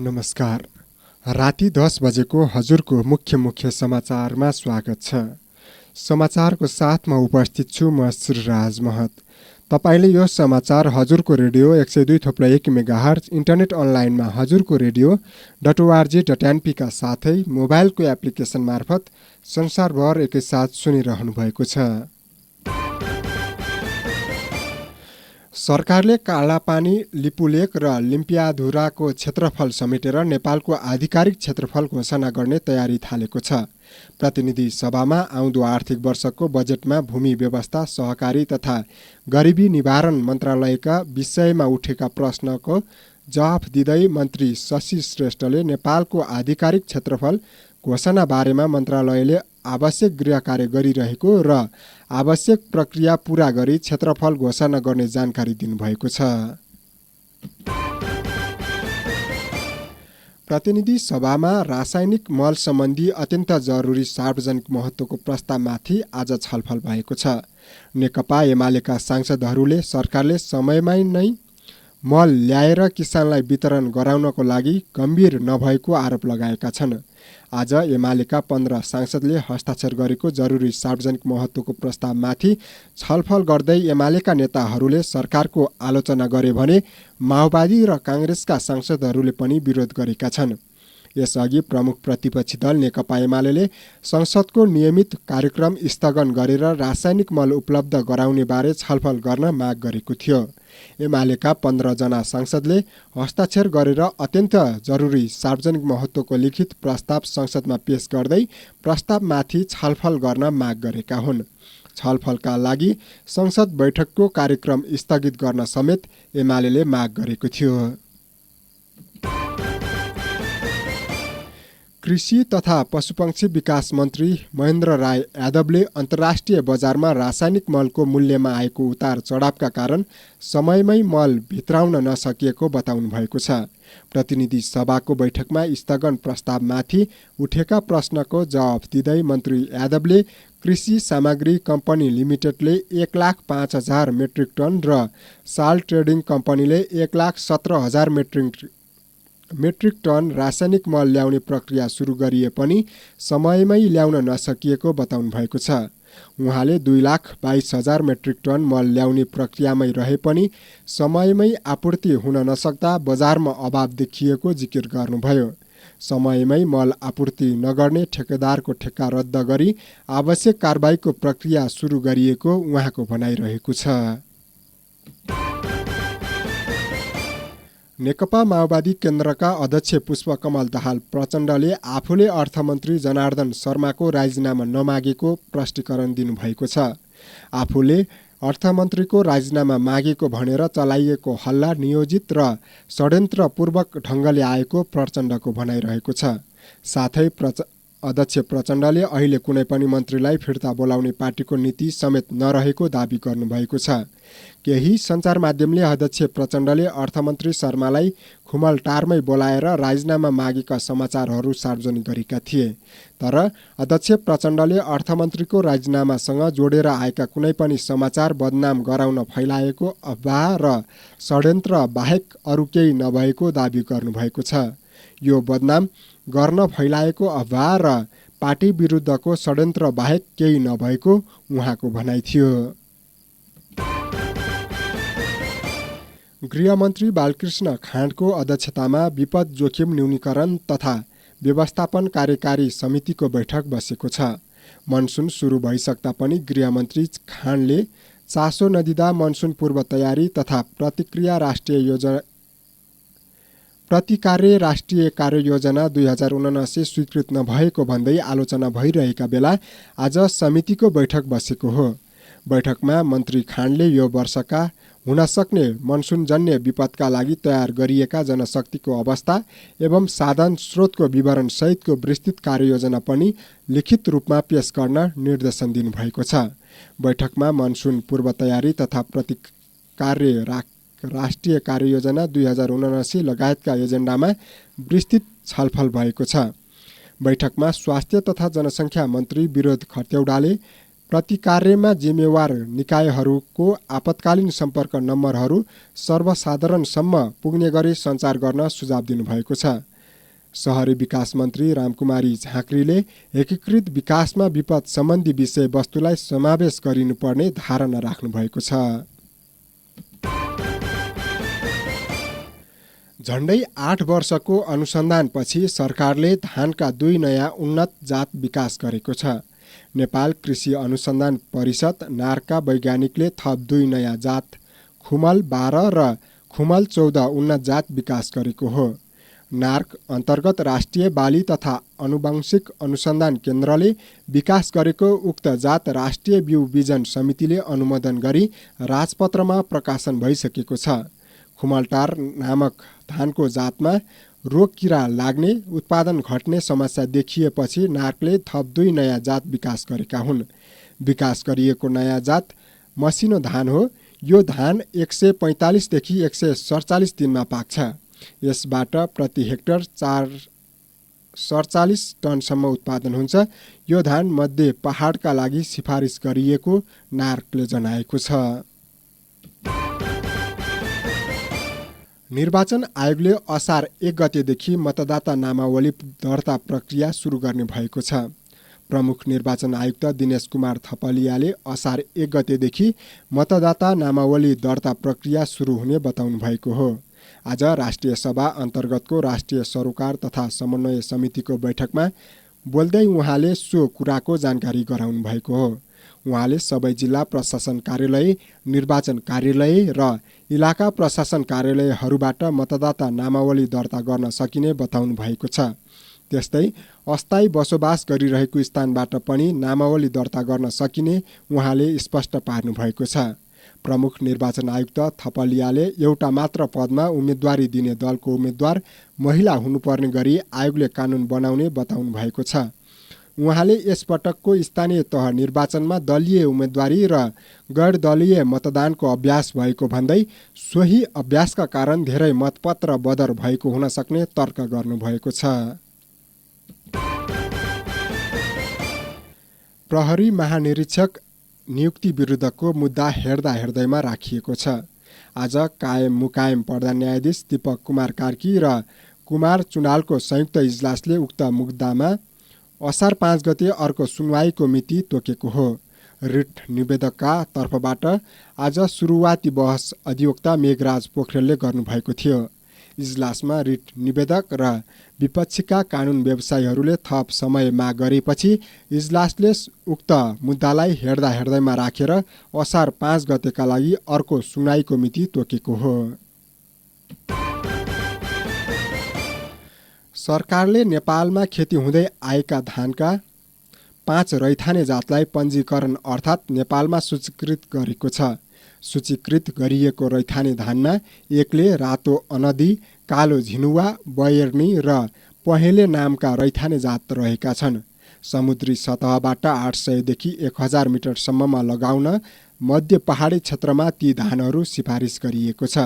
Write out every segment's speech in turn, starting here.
नमस्कार। राति 10 बजेको हजुरको मुख्य समाचारमा स्वागत छ। समाचारको साथमा उपस्थित छु म श्रीराज महत। तपाईले यो समाचार हजुरको रेडियो 102.1 मेगाहर्ज इन्टरनेट अनलाइनमा हजुरको रेडियो.org.np का साथै मोबाइलको एप्लिकेसन मार्फत संसारभर एकैसाथ सुनिरहनु भएको छ। सरकारले कालापानी, लिपुलेक र लिम्पियाधुराको क्षेत्रफल समेटेर नेपालको आधिकारिक क्षेत्रफल घोषणा गर्ने तयारी थालेको छ। प्रतिनिधि सभामा आउँदो आर्थिक वर्षको बजेटमा भूमि व्यवस्था, सहकारी तथा गरिबी निवारण मन्त्रालयका विषयमा उठेका प्रश्नको जवाफ दिँदै मन्त्री शशि श्रेष्ठले नेपालको आधिकारिक क्षेत्रफल घोषणा बारेमा मन्त्रालयले आवश्यक गृह कार्य गरिरहेको र आवश्यक प्रक्रिया पूरा गरी क्षेत्रफल घोषणा गर्ने जानकारी दिनुभएको छ। प्रतिनिधि सभामा रासायनिक मल सम्बन्धी अत्यन्त जरुरी सार्वजनिक महत्त्वको प्रस्तावमाथि आज छलफल भएको छ। नेकपा एमालेका सांसदहरूले सरकारले समयमै नै मल ल्याएर किसानलाई वितरण गराउनको लागि गम्भीर नभएको आरोप लगाएका छन्। आज एमालेका 15 सांसदले हस्ताक्षर गरेको जरुरी सार्वजनिक महत्त्वको प्रस्तावमाथि छलफल गर्दै एमालेका नेताहरूले सरकारको आलोचना गरे भने माओवादी र काङ्ग्रेसका सांसदहरूले पनि विरोध गरेका छन्। यसअघि प्रमुख प्रतिपक्षी दल नेकपा एमाले संसदको नियमित कार्यक्रम स्थगन गरेर रासायनिक मल उपलब्ध गराउने बारे छलफल गर्न माग गरेको थियो। एमालेका 15 जना सांसदले हस्ताक्षर गरेर अत्यन्त जरुरी सार्वजनिक महत्त्वको लिखित प्रस्ताव संसदमा पेश गर्दै प्रस्तावमाथि छलफल गर्न माग गरेका हुन्। छलफलका लागि संसद बैठकको कार्यक्रम स्थगित गर्न समेत एमाले माग गरेको थियो। कृषि तथा पशुपक्षी विकास मन्त्री महेन्द्र राय यादवले अन्तर्राष्ट्रिय बजारमा रासायनिक मलको मूल्यमा आएको उतार चढावका कारण समयमै मल भित्राउन नसकिएको बताउनु भएको छ। प्रतिनिधि सभाको बैठकमा स्थगन प्रस्तावमाथि उठेका प्रश्नको जवाफ दिँदै मन्त्री यादवले कृषि सामग्री कम्पनी लिमिटेडले 1,05,000 मेट्रिक टन र साल ट्रेडिङ कम्पनीले 1,17,000 मेट्रिक टन रासायनिक मल ल्याउने प्रक्रिया सुरु गरिए पनि समयमै ल्याउन नसकिएको बताउनु भएको छ। उहाँले 2,22,000 मेट्रिक टन मल ल्याउने प्रक्रियामै रहे पनि समयमै आपूर्ति हुन नसक्दा बजारमा अभाव देखिएको जिकिर गर्नुभयो। समयमै मल आपूर्ति नगर्ने ठेकेदारको ठेक्का रद्द गरी आवश्यक कारबाहीको प्रक्रिया सुरु गरिएको उहाँको भनाइरहेको छ। नेकपा माओवादी केन्द्रका अध्यक्ष पुष्पकमल दाहाल प्रचण्डले आफूले अर्थमन्त्री जनार्दन शर्माको राजीनामा नमागेको प्रष्टीकरण दिनुभएको छ। आफूले अर्थमन्त्रीको राजीनामा मागेको भनेर चलाइएको हल्ला नियोजित र षड्यन्त्रपूर्वक ढङ्गले आएको प्रचण्डको भनाइरहेको छ। साथै अध्यक्ष प्रचण्डले अहिले कुनै पनि मन्त्रीलाई फिर्ता बोलाउने पार्टीको नीति समेत नरहेको दाबी गर्नुभएको छ। केही सञ्चार माध्यमले अध्यक्ष प्रचण्डले अर्थमन्त्री शर्मालाई खुमलटारमै बोलाएर राजीनामा मागेका समाचारहरू सार्वजनिक गरेका थिए। तर अध्यक्ष प्रचण्डले अर्थमन्त्रीको राजीनामासँग जोडेर आएका कुनै पनि समाचार बदनाम गराउन फैलाएको अफवाह र षड्यन्त्र बाहेक अरू केही नभएको दाबी गर्नुभएको छ। यो बदनाम गर्न फैलाएको अफवाह र पार्टी विरुद्धको षड्यन्त्र बाहेक केही नभएको उहाँको भनाइ थियो। गृहमन्त्री बालकृष्ण खाँडको अध्यक्षतामा विपद जोखिम न्यूनीकरण तथा व्यवस्थापन कार्यकारी समितिको बैठक बसेको छ। मनसुन सुरु भइसक्दा पनि गृहमन्त्री खाँडले चासो नदिँदा मनसुन पूर्व तयारी तथा प्रतिकार्य राष्ट्रिय कार्ययोजना 2079 स्वीकृत नभएको भन्दै आलोचना भइरहेका बेला आज समितिको बैठक बसेको हो। बैठकमा मन्त्री खाँडले यो वर्षका हुनसक्ने मनसुनजन्य विपदका लागि तयार गरिएका जनशक्तिको अवस्था एवं साधन स्रोतको विवरण सहितको विस्तृत कार्ययोजना पनि लिखित रूपमा पेश गर्न निर्देशन दिनुभएको छ। बैठकमा मनसुन पूर्व तयारी तथा प्रतिकार्य राष्ट्रिय कार्ययोजना 2079 लगायतका एजेन्डामा विस्तृत छलफल भएको छ। बैठकमा स्वास्थ्य तथा जनसङ्ख्या मन्त्री विरोध खर्त्याउडाले प्रतिकार्यमा जिम्मेवार निकायहरूको आपतकालीन सम्पर्क नम्बरहरू सर्वसाधारणसम्म पुग्ने गरी सञ्चार गर्न सुझाव दिनुभएको छ। शहरी विकास मन्त्री रामकुमारी झाँक्रीले एकीकृत विकासमा विपद सम्बन्धी विषयवस्तुलाई समावेश गरिनुपर्ने धारणा राख्नुभएको छ। झण्डै 8 वर्षको अनुसन्धानपछि सरकारले धानका 2 नयाँ उन्नत जात विकास गरेको छ। नेपाल कृषि अनुसन्धान परिषद नार्कका वैज्ञानिकले थप 2 नयाँ जात खुमल 12 र खुमल 14 उन्नत जात विकास गरेको हो। नार्क अन्तर्गत राष्ट्रिय बाली तथा आनुवंशिक अनुसन्धान केन्द्रले विकास गरेको उक्त जात राष्ट्रिय बिउ बिजन समितिले अनुमोदन गरी राजपत्रमा प्रकाशन भइसकेको छ। खुमलटार नामक धानको जातमा रोग किरा लाग्ने, उत्पादन घट्ने समस्या देखिएपछि नार्कले थप 2 नयाँ जात विकास गरेका हुन्। विकास गरिएको नयाँ जात मसिनो धान हो। यो धान 145 देखि 147 दिनमा पाक्छ। यसबाट प्रति हेक्टर 447 टनसम्म उत्पादन हुन्छ। यो धान मध्य पहाडका लागि सिफारिस गरिएको नार्कले जनाएको छ। निर्वाचन आयोगले असार 1 गतेदेखि मतदाता नामावली दर्ता प्रक्रिया सुरु गर्ने भएको छ। प्रमुख निर्वाचन आयुक्त दिनेश कुमार थपलियाले असार 1 गतेदेखि मतदाता नामावली दर्ता प्रक्रिया सुरु हुने बताउनु भएको हो। आज राष्ट्रिय सभा अन्तर्गतको राष्ट्रिय सरोकार तथा समन्वय समितिको बैठकमा बोल्दै उहाँले सो कुराको जानकारी गराउनु भएको हो। उहाँले सबै जिल्ला प्रशासन कार्यालय, निर्वाचन कार्यालय र इलाका प्रशासन कार्यालयहरूबाट मतदाता नामावली दर्ता गर्न सकिने बताउनु भएको छ। त्यस्तै अस्थायी बसोबास गरिरहेको स्थानबाट पनि नामावली दर्ता गर्न सकिने उहाँले स्पष्ट पार्नु भएको छ। प्रमुख निर्वाचन आयुक्त थपलियाले एउटा मात्र पदमा उम्मेदवारी दिने दलको उम्मेदवार महिला हुनुपर्ने गरी आयोगले कानुन बनाउने बताउनु भएको छ। उहाँले यसपटकको स्थानीय तह निर्वाचनमा दलीय उम्मेदवारी र गैर दलीय मतदानको अभ्यास भएको भन्दै सोही अभ्यासका कारण धेरै मतपत्र बदर भएको हुन सक्ने तर्क गर्नुभएको छ। प्रहरी महानिरीक्षक नियुक्ति विरुद्धको मुद्दा हेर्दैमा राखिएको छ। आज कायम मुकायम प्रधान न्यायाधीश दीपक कुमार कार्की र कुमार चुनालको संयुक्त इजलासले उक्त मुद्दामा असार 5 गते अर्को सुनवाईको मिति तोकेको हो। रिट निवेदकका तर्फबाट आज सुरुवाती बहस अधिवक्ता मेघराज पोखरेलले गर्नुभएको थियो। इजलासमा रिट निवेदक र विपक्षीका कानुन व्यवसायीहरूले थप समय माग गरेपछि इजलासले उक्त मुद्दालाई हेर्दैमा राखेर असार 5 गतेका लागि अर्को सुनवाईको मिति तोकेको हो। सरकारले नेपालमा खेती हुँदै आएका धानका 5 रैथाने जातलाई पञ्जीकरण अर्थात् नेपालमा सूचीकृत गरेको छ। सूचीकृत गरिएको रैथाने धानमा एकले रातो अनदी, कालो झिनुवा, बयर्नी र पहेँले नामका रैथाने जात रहेका छन्। समुद्री सतहबाट 800 देखि 1000 मिटरसम्ममा लगाउन मध्य पहाडी क्षेत्रमा ती धानहरू सिफारिस गरिएको छ।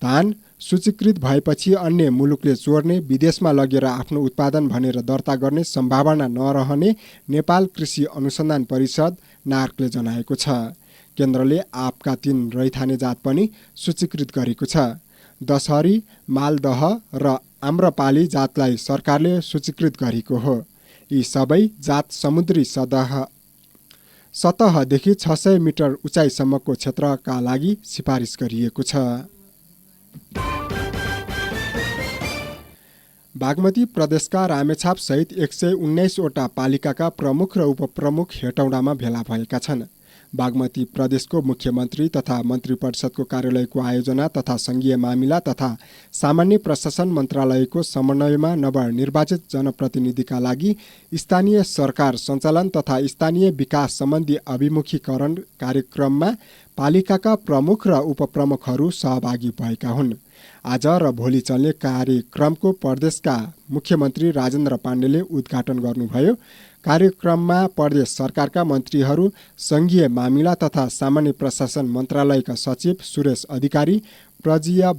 धान सूचीकृत भएपछि अन्य मुलुकले चोर्ने, विदेशमा लगेर आफ्नो उत्पादन भनेर दर्ता गर्ने सम्भावना नरहने नेपाल कृषि अनुसन्धान परिषद नार्कले जनाएको छ। केन्द्रले आपका 3 रैथाने जात पनि सूचीकृत गरेको छ। दशहरी, मालदह र आम्रपाली जातलाई सरकारले सूचीकृत गरेको हो। यी सबै जात समुद्री सतहदेखि 600 मिटर उचाइसम्मको क्षेत्रका लागि सिफारिस गरिएको छ। बागमती प्रदेशका रामेछाप सहित 119 वटा पालिकाका प्रमुख र उपप्रमुख हेटौडामा भेला भएका छन्। बागमती प्रदेशको मुख्यमन्त्री तथा मन्त्री परिषदको कार्यालयको आयोजना तथा संघीय मामिला तथा सामान्य प्रशासन मन्त्रालयको समन्वयमा नवनिर्वाचित जनप्रतिनिधिका लागि स्थानीय सरकार सञ्चालन तथा स्थानीय विकास सम्बन्धी अभिमुखीकरण कार्यक्रममा पालिकाका प्रमुख र उपप्रमुखहरू सहभागी भएका हुन्। आज र भोलि चल्ने कार्यक्रमको प्रदेशका मुख्यमन्त्री राजेन्द्र पाण्डेले उद्घाटन गर्नुभयो। कार्यक्रममा प्रदेश सरकारका मन्त्रीहरू, संघीय मामिला तथा सामान्य प्रशासन मन्त्रालयका सचिव सुरेश अधिकारी, प्रजीय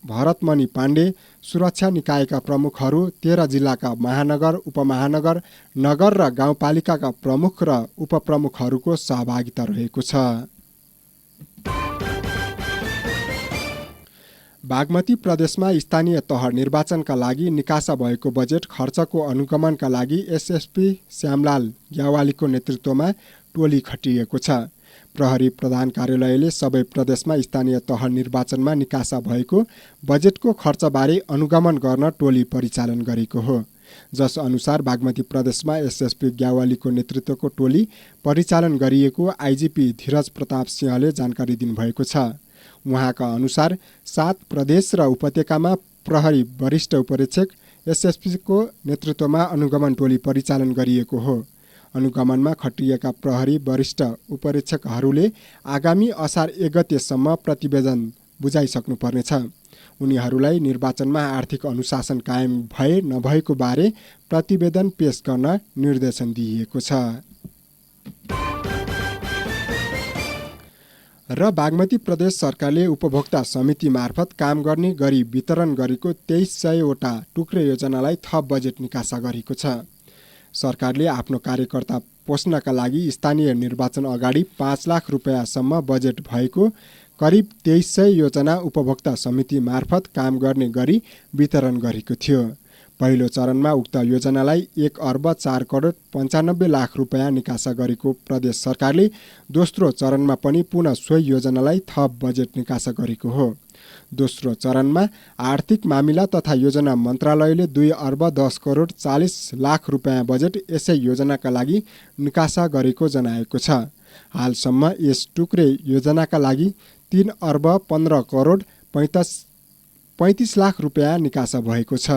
भरतमणि पाण्डे, सुरक्षा निकायका प्रमुखहरू, 13 जिल्लाका महानगर, उपमहानगर, नगर र गाउँपालिकाका प्रमुख र उपप्रमुखहरूको सहभागिता रहेको छ। बागमती प्रदेशमा स्थानीय तह निर्वाचनका लागि निकासा भएको बजेट खर्चको अनुगमनका लागि एसएसपी श्यामलाल ग्यावालीको नेतृत्वमा टोली खटिएको छ। प्रहरी प्रधान कार्यालयले सबै प्रदेशमा स्थानीय तह निर्वाचनमा निकासा भएको बजेटको खर्चबारे अनुगमन गर्न टोली परिचालन गरेको हो। जस अनुसार बागमती प्रदेशमा एसएसपी ग्यावालीको नेतृत्वको टोली परिचालन गरिएको आइजिपी धीरज प्रताप सिंहले जानकारी दिनुभएको छ। उहाँका अनुसार 7 प्रदेश र उपत्यकामा प्रहरी वरिष्ठ उपरीक्षक एसएसपीको नेतृत्वमा अनुगमन टोली परिचालन गरिएको हो। अनुगमनमा खटिएका प्रहरी वरिष्ठ उपरीक्षकहरूले आगामी असार 1 गतेसम्म प्रतिवेदन बुझाइसक्नुपर्नेछ। उनीहरूलाई निर्वाचनमा आर्थिक अनुशासन कायम भए नभएको बारे प्रतिवेदन पेश गर्न निर्देशन दिइएको छ। र बागमती प्रदेश सरकारले उपभोक्ता समिति मार्फत काम गर्ने गरी वितरण गरेको 2300 वटा टुक्रे योजनालाई थप बजेट निकासा गरेको छ। सरकारले आफ्नो कार्यकर्ता पोस्नका लागि स्थानीय निर्वाचन अगाडि 5 लाख रुपैयाँसम्म बजेट भएको करिब 2300 योजना उपभोक्ता समिति मार्फत काम गर्ने गरी वितरण गरेको थियो। पहिलो चरणमा उक्त योजनालाई 1 अर्ब 4 करोड 95 लाख रुपैयाँ निकासा गरेको प्रदेश सरकारले दोस्रो चरणमा पनि पुनः सोही योजनालाई थप बजेट निकासा गरेको हो। दोस्रो चरणमा आर्थिक मामिला तथा योजना मन्त्रालयले 2 अर्ब 10 करोड 40 लाख रुपैयाँ बजेट यसै योजनाका लागि निकासा गरेको जनाएको छ। हालसम्म यस टुक्रे योजनाका लागि 3 अर्ब 15 करोड 35 लाख रुपैयाँ निकासा भएको छ।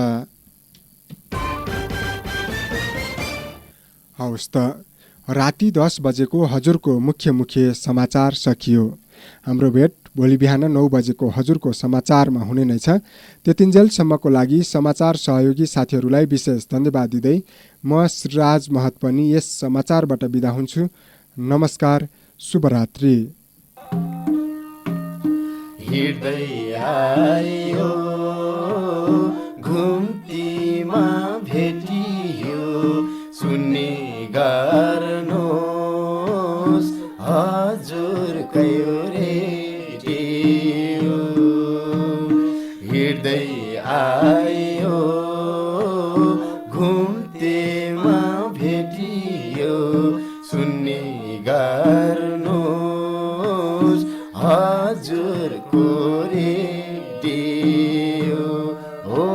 हवस् त, राति 10 बजेको हजुरको मुख्य समाचार सकियो। हाम्रो भेट भोलि बिहान 9 बजेको हजुरको समाचारमा हुने नै छ। त्यतिन्जेलसम्मको लागि समाचार सहयोगी साथीहरूलाई विशेष धन्यवाद दिँदै म श्रीराज महत पनि यस समाचारबाट बिदा हुन्छु। नमस्कार, शुभरात्रि। हिँड्दै आयो घुम्तीमा भेटियो सुन्ने गर्नुहोस् हजुरकै रेडियो। हिँड्दै आयो घुम्तीमा भेटियो सुन्ने गर्नुहोस् हजुरको रेडियो। हो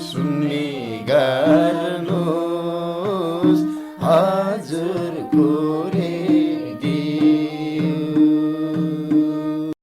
सुन्ने गर्नुहोस् हजुरको रेडियो।